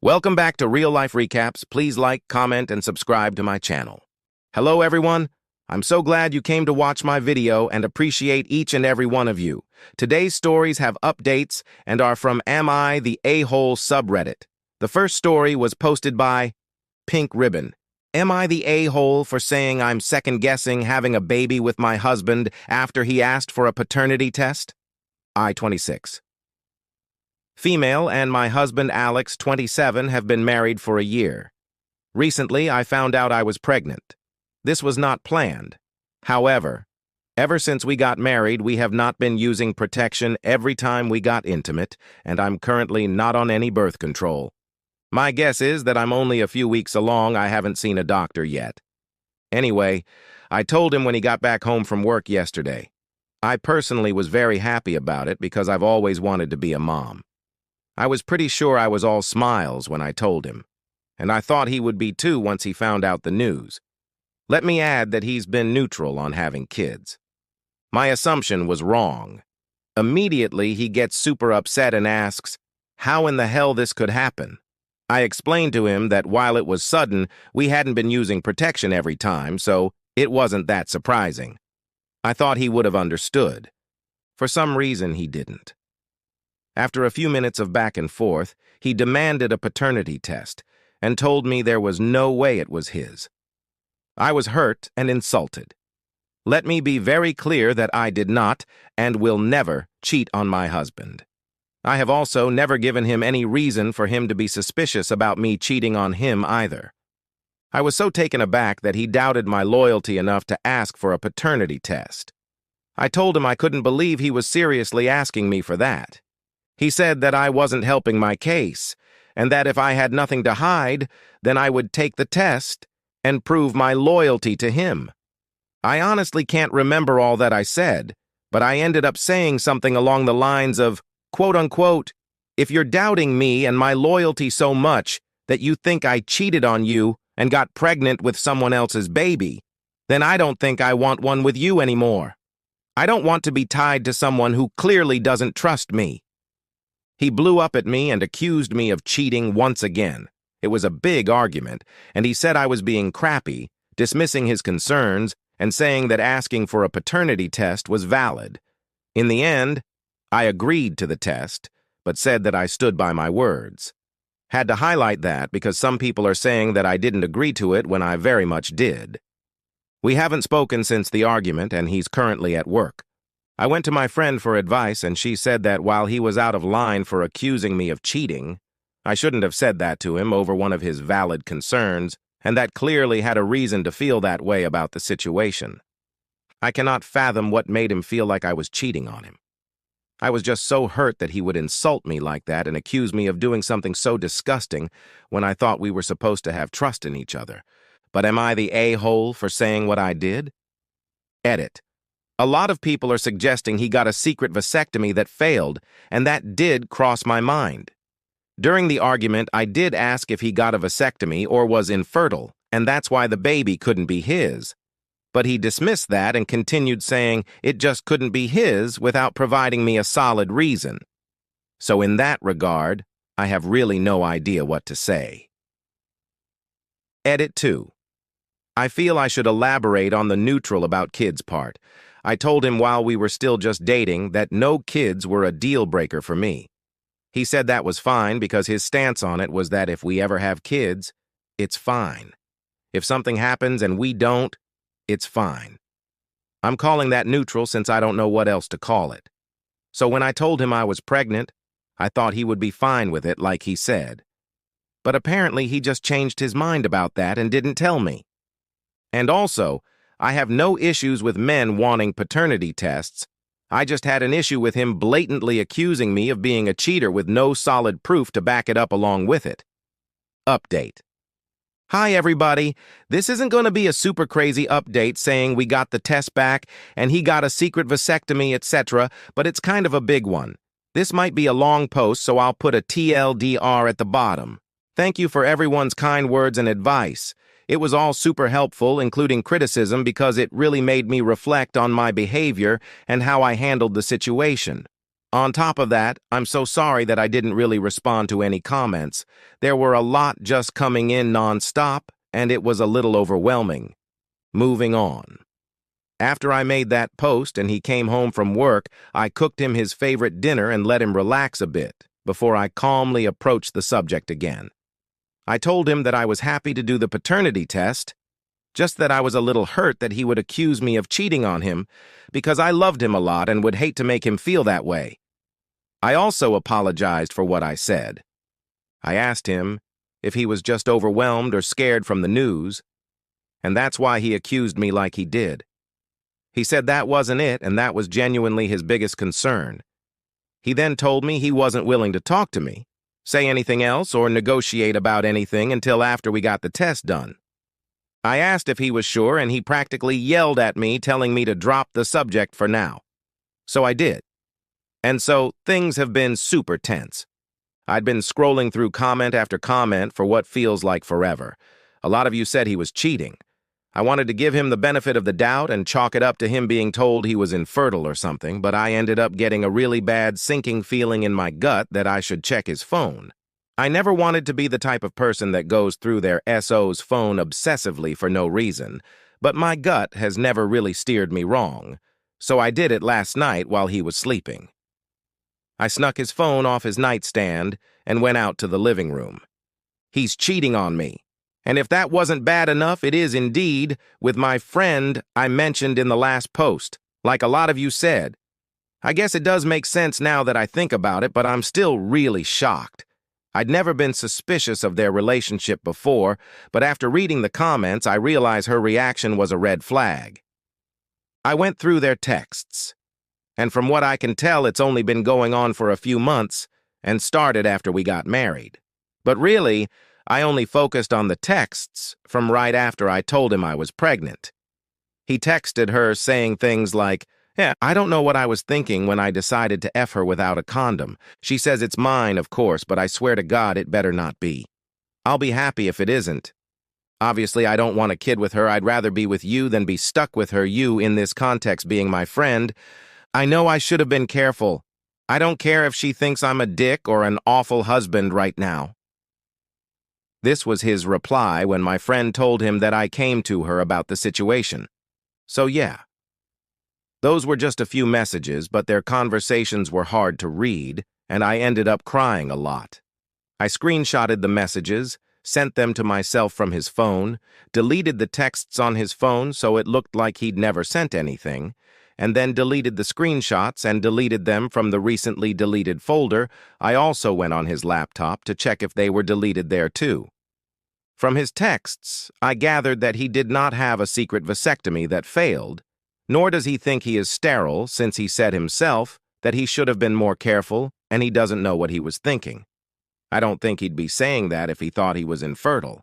Welcome back to Real Life Recaps. Please like, comment, and subscribe to my channel. Hello, everyone. I'm so glad you came to watch my video and appreciate each and every one of you. Today's stories have updates and are from Am I the A-Hole subreddit. The first story was posted by Pink Ribbon. Am I the a-hole for saying I'm second-guessing having a baby with my husband after he asked for a paternity test? I-26. Female and my husband Alex, 27, have been married for a year. Recently, I found out I was pregnant. This was not planned. However, ever since we got married, we have not been using protection every time we got intimate, and I'm currently not on any birth control. My guess is that I'm only a few weeks along. I haven't seen a doctor yet. Anyway, I told him when he got back home from work yesterday. I personally was very happy about it because I've always wanted to be a mom. I was pretty sure I was all smiles when I told him, and I thought he would be too once he found out the news. Let me add that he's been neutral on having kids. My assumption was wrong. Immediately, he gets super upset and asks, how in the hell this could happen? I explained to him that while it was sudden, we hadn't been using protection every time, so it wasn't that surprising. I thought he would have understood. For some reason, he didn't. After a few minutes of back and forth, he demanded a paternity test and told me there was no way it was his. I was hurt and insulted. Let me be very clear that I did not and will never cheat on my husband. I have also never given him any reason for him to be suspicious about me cheating on him either. I was so taken aback that he doubted my loyalty enough to ask for a paternity test. I told him I couldn't believe he was seriously asking me for that. He said that I wasn't helping my case, and that if I had nothing to hide, then I would take the test and prove my loyalty to him. I honestly can't remember all that I said, but I ended up saying something along the lines of, quote-unquote, if you're doubting me and my loyalty so much that you think I cheated on you and got pregnant with someone else's baby, then I don't think I want one with you anymore. I don't want to be tied to someone who clearly doesn't trust me. He blew up at me and accused me of cheating once again. It was a big argument, and he said I was being crappy, dismissing his concerns and saying that asking for a paternity test was valid. In the end, I agreed to the test, but said that I stood by my words. Had to highlight that because some people are saying that I didn't agree to it when I very much did. We haven't spoken since the argument, and he's currently at work. I went to my friend for advice, and she said that while he was out of line for accusing me of cheating, I shouldn't have said that to him over one of his valid concerns, and that clearly had a reason to feel that way about the situation. I cannot fathom what made him feel like I was cheating on him. I was just so hurt that he would insult me like that and accuse me of doing something so disgusting when I thought we were supposed to have trust in each other. But am I the a-hole for saying what I did? Edit. A lot of people are suggesting he got a secret vasectomy that failed, and that did cross my mind. During the argument, I did ask if he got a vasectomy or was infertile, and that's why the baby couldn't be his. But he dismissed that and continued saying it just couldn't be his without providing me a solid reason. So in that regard, I have really no idea what to say. Edit 2. I feel I should elaborate on the neutral about kids part. I told him while we were still just dating that no kids were a deal breaker for me. He said that was fine because his stance on it was that if we ever have kids, it's fine. If something happens and we don't, it's fine. I'm calling that neutral since I don't know what else to call it. So when I told him I was pregnant, I thought he would be fine with it like he said. But apparently he just changed his mind about that and didn't tell me. And also, I have no issues with men wanting paternity tests. I just had an issue with him blatantly accusing me of being a cheater with no solid proof to back it up along with it. Update. Hi everybody, this isn't going to be a super crazy update saying we got the test back and he got a secret vasectomy, etc., but it's kind of a big one. This might be a long post, so I'll put a TLDR at the bottom. Thank you for everyone's kind words and advice. It was all super helpful, including criticism, because it really made me reflect on my behavior and how I handled the situation. On top of that, I'm so sorry that I didn't really respond to any comments. There were a lot just coming in non-stop, and it was a little overwhelming. Moving on. After I made that post and he came home from work, I cooked him his favorite dinner and let him relax a bit before I calmly approached the subject again. I told him that I was happy to do the paternity test, just that I was a little hurt that he would accuse me of cheating on him because I loved him a lot and would hate to make him feel that way. I also apologized for what I said. I asked him if he was just overwhelmed or scared from the news, and that's why he accused me like he did. He said that wasn't it, and that was genuinely his biggest concern. He then told me he wasn't willing to talk to me, say anything else, or negotiate about anything until after we got the test done. I asked if he was sure, and he practically yelled at me, telling me to drop the subject for now. So I did. And so things have been super tense. I'd been scrolling through comment after comment for what feels like forever. A lot of you said he was cheating. I wanted to give him the benefit of the doubt and chalk it up to him being told he was infertile or something, but I ended up getting a really bad sinking feeling in my gut that I should check his phone. I never wanted to be the type of person that goes through their SO's phone obsessively for no reason, but my gut has never really steered me wrong, so I did it last night while he was sleeping. I snuck his phone off his nightstand and went out to the living room. He's cheating on me. And if that wasn't bad enough, it is indeed with my friend I mentioned in the last post, like a lot of you said. I guess it does make sense now that I think about it, but I'm still really shocked. I'd never been suspicious of their relationship before, but after reading the comments, I realized her reaction was a red flag. I went through their texts, and from what I can tell, it's only been going on for a few months and started after we got married. But really, I only focused on the texts from right after I told him I was pregnant. He texted her saying things like, "Yeah, I don't know what I was thinking when I decided to F her without a condom. She says it's mine, of course, but I swear to God it better not be. I'll be happy if it isn't. Obviously, I don't want a kid with her. I'd rather be with you than be stuck with her, you in this context being my friend. I know I should have been careful. I don't care if she thinks I'm a dick or an awful husband right now." This was his reply when my friend told him that I came to her about the situation. So yeah. Those were just a few messages, but their conversations were hard to read, and I ended up crying a lot. I screenshotted the messages, sent them to myself from his phone, deleted the texts on his phone so it looked like he'd never sent anything, and then deleted the screenshots and deleted them from the recently deleted folder. I also went on his laptop to check if they were deleted there too. From his texts, I gathered that he did not have a secret vasectomy that failed, nor does he think he is sterile since he said himself that he should have been more careful and he doesn't know what he was thinking. I don't think he'd be saying that if he thought he was infertile.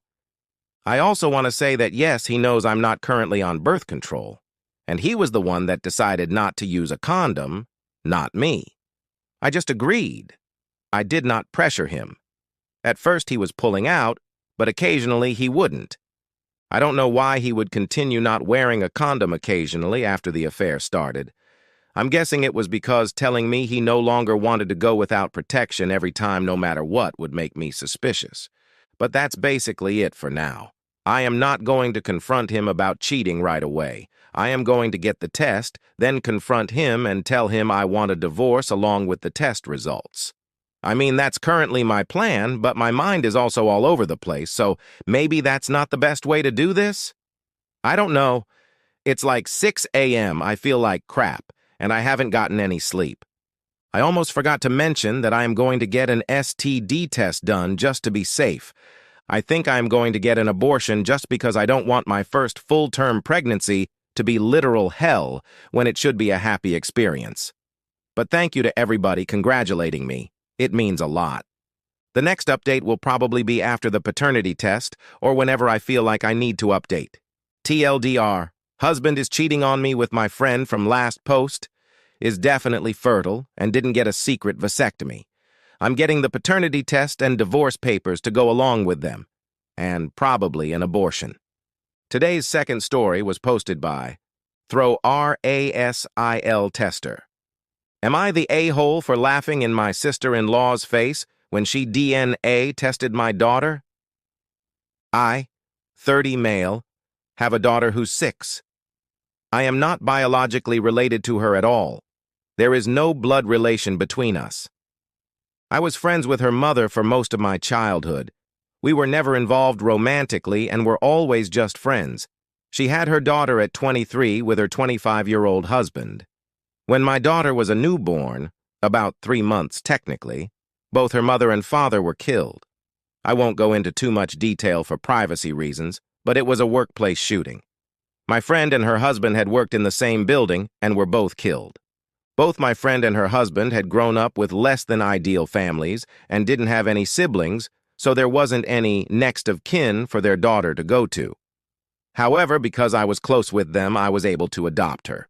I also want to say that yes, he knows I'm not currently on birth control, and he was the one that decided not to use a condom, not me. I just agreed. I did not pressure him. At first he was pulling out, but occasionally he wouldn't. I don't know why he would continue not wearing a condom occasionally after the affair started. I'm guessing it was because telling me he no longer wanted to go without protection every time no matter what would make me suspicious. But that's basically it for now. I am not going to confront him about cheating right away. I am going to get the test, then confront him and tell him I want a divorce along with the test results. I mean, that's currently my plan, but my mind is also all over the place, so maybe that's not the best way to do this? I don't know. It's like 6 a.m. I feel like crap, and I haven't gotten any sleep. I almost forgot to mention that I am going to get an STD test done just to be safe. I think I am going to get an abortion just because I don't want my first full-term pregnancy to be literal hell when it should be a happy experience. But thank you to everybody congratulating me. It means a lot. The next update will probably be after the paternity test or whenever I feel like I need to update. TLDR, husband is cheating on me with my friend from last post, is definitely fertile and didn't get a secret vasectomy. I'm getting the paternity test and divorce papers to go along with them, and probably an abortion. Today's second story was posted by Throw RASIL Tester. Am I the a-hole for laughing in my sister-in-law's face when she DNA tested my daughter? I, 30 male, have a daughter who's 6. I am not biologically related to her at all. There is no blood relation between us. I was friends with her mother for most of my childhood. We were never involved romantically and were always just friends. She had her daughter at 23 with her 25-year-old husband. When my daughter was a newborn, about 3 months technically, both her mother and father were killed. I won't go into too much detail for privacy reasons, but it was a workplace shooting. My friend and her husband had worked in the same building and were both killed. Both my friend and her husband had grown up with less than ideal families and didn't have any siblings, so there wasn't any next of kin for their daughter to go to. However, because I was close with them, I was able to adopt her.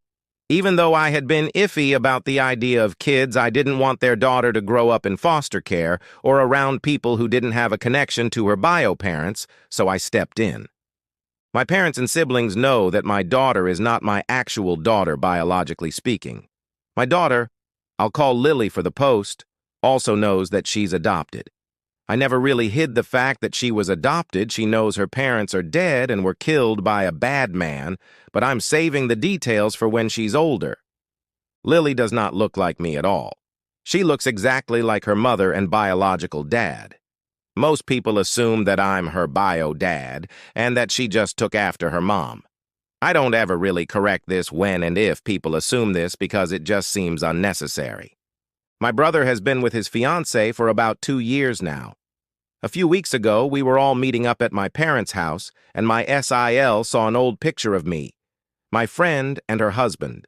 Even though I had been iffy about the idea of kids, I didn't want their daughter to grow up in foster care or around people who didn't have a connection to her bio parents, so I stepped in. My parents and siblings know that my daughter is not my actual daughter biologically speaking. My daughter, I'll call Lily for the post, also knows that she's adopted. I never really hid the fact that she was adopted. She knows her parents are dead and were killed by a bad man, but I'm saving the details for when she's older. Lily does not look like me at all. She looks exactly like her mother and biological dad. Most people assume that I'm her bio dad and that she just took after her mom. I don't ever really correct this when and if people assume this because it just seems unnecessary. My brother has been with his fiancée for about 2 years now. A few weeks ago, we were all meeting up at my parents' house, and my SIL saw an old picture of me, my friend, and her husband.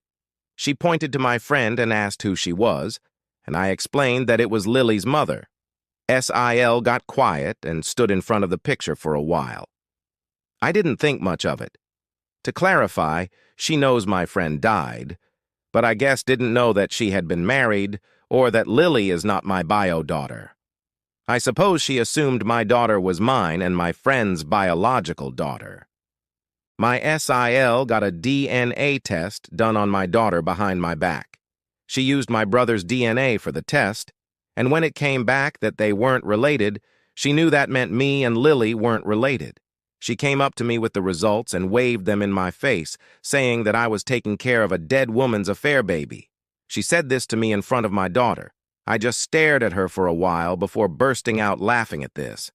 She pointed to my friend and asked who she was, and I explained that it was Lily's mother. SIL got quiet and stood in front of the picture for a while. I didn't think much of it. To clarify, she knows my friend died, but I guess didn't know that she had been married or that Lily is not my bio daughter. I suppose she assumed my daughter was mine and my friend's biological daughter. My SIL got a DNA test done on my daughter behind my back. She used my brother's DNA for the test, and when it came back that they weren't related, she knew that meant me and Lily weren't related. She came up to me with the results and waved them in my face, saying that I was taking care of a dead woman's affair baby. She said this to me in front of my daughter. I just stared at her for a while before bursting out laughing at this.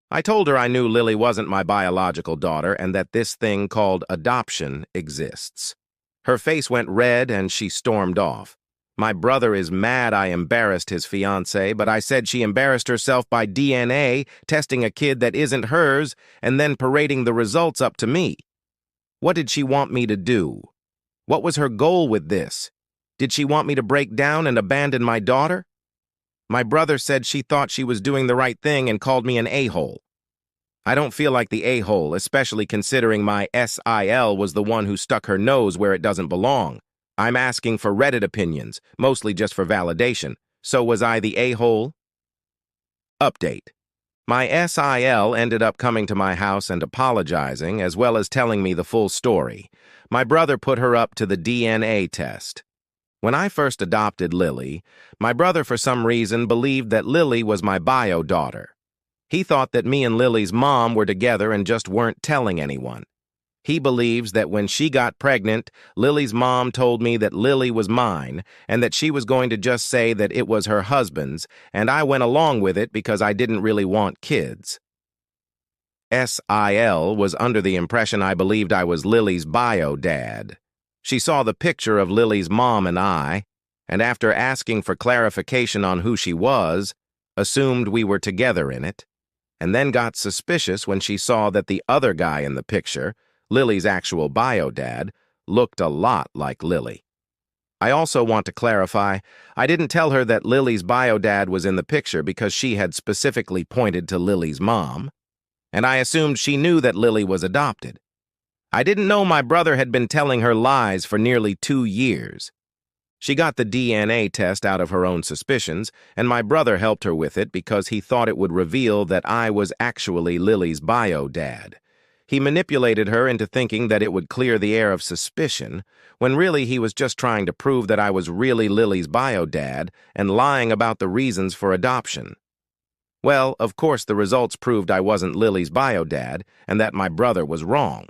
I told her I knew Lily wasn't my biological daughter and that this thing called adoption exists. Her face went red and she stormed off. My brother is mad I embarrassed his fiancée, but I said she embarrassed herself by DNA, testing a kid that isn't hers, and then parading the results up to me. What did she want me to do? What was her goal with this? Did she want me to break down and abandon my daughter? My brother said she thought she was doing the right thing and called me an a-hole. I don't feel like the a-hole, especially considering my SIL was the one who stuck her nose where it doesn't belong. I'm asking for Reddit opinions, mostly just for validation. So was I the a-hole? Update. My SIL ended up coming to my house and apologizing, as well as telling me the full story. My brother put her up to the DNA test. When I first adopted Lily, my brother for some reason believed that Lily was my bio daughter. He thought that me and Lily's mom were together and just weren't telling anyone. He believes that when she got pregnant, Lily's mom told me that Lily was mine and that she was going to just say that it was her husband's, and I went along with it because I didn't really want kids. SIL was under the impression I believed I was Lily's bio dad. She saw the picture of Lily's mom and I, and after asking for clarification on who she was, assumed we were together in it, and then got suspicious when she saw that the other guy in the picture, Lily's actual bio dad, looked a lot like Lily. I also want to clarify, I didn't tell her that Lily's bio dad was in the picture because she had specifically pointed to Lily's mom, and I assumed she knew that Lily was adopted. I didn't know my brother had been telling her lies for nearly 2 years. She got the DNA test out of her own suspicions, and my brother helped her with it because he thought it would reveal that I was actually Lily's bio dad. He manipulated her into thinking that it would clear the air of suspicion, when really he was just trying to prove that I was really Lily's bio dad and lying about the reasons for adoption. Well, of course the results proved I wasn't Lily's bio dad and that my brother was wrong.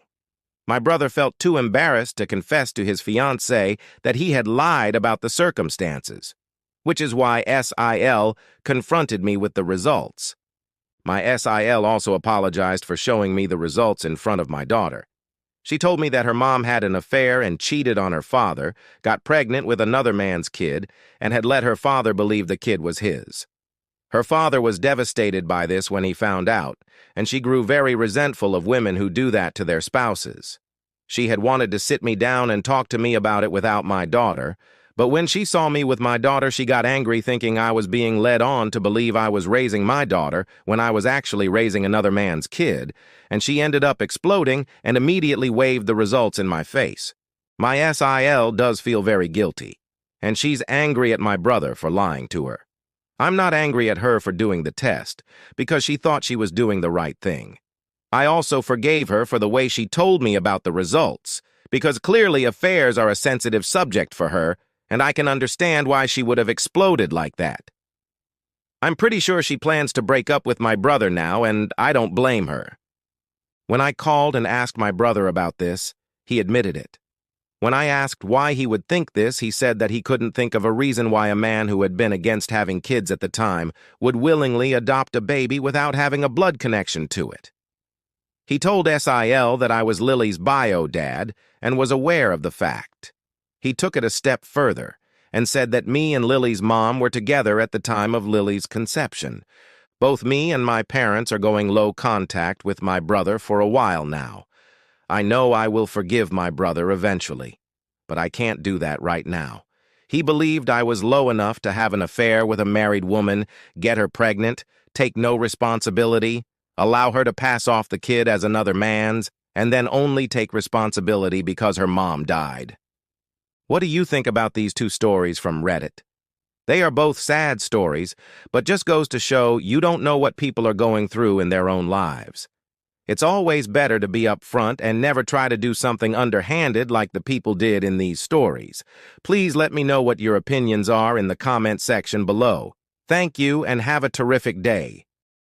My brother felt too embarrassed to confess to his fiancée that he had lied about the circumstances, which is why SIL confronted me with the results. My SIL also apologized for showing me the results in front of my daughter. She told me that her mom had an affair and cheated on her father, got pregnant with another man's kid, and had let her father believe the kid was his. Her father was devastated by this when he found out, and she grew very resentful of women who do that to their spouses. She had wanted to sit me down and talk to me about it without my daughter, but when she saw me with my daughter, she got angry thinking I was being led on to believe I was raising my daughter when I was actually raising another man's kid, and she ended up exploding and immediately waved the results in my face. My SIL does feel very guilty, and she's angry at my brother for lying to her. I'm not angry at her for doing the test, because she thought she was doing the right thing. I also forgave her for the way she told me about the results, because clearly affairs are a sensitive subject for her, and I can understand why she would have exploded like that. I'm pretty sure she plans to break up with my brother now, and I don't blame her. When I called and asked my brother about this, he admitted it. When I asked why he would think this, he said that he couldn't think of a reason why a man who had been against having kids at the time would willingly adopt a baby without having a blood connection to it. He told SIL that I was Lily's bio dad and was aware of the fact. He took it a step further and said that me and Lily's mom were together at the time of Lily's conception. Both me and my parents are going low contact with my brother for a while now. I know I will forgive my brother eventually, but I can't do that right now. He believed I was low enough to have an affair with a married woman, get her pregnant, take no responsibility, allow her to pass off the kid as another man's, and then only take responsibility because her mom died. What do you think about these two stories from Reddit? They are both sad stories, but just goes to show you don't know what people are going through in their own lives. It's always better to be upfront and never try to do something underhanded like the people did in these stories. Please let me know what your opinions are in the comment section below. Thank you and have a terrific day.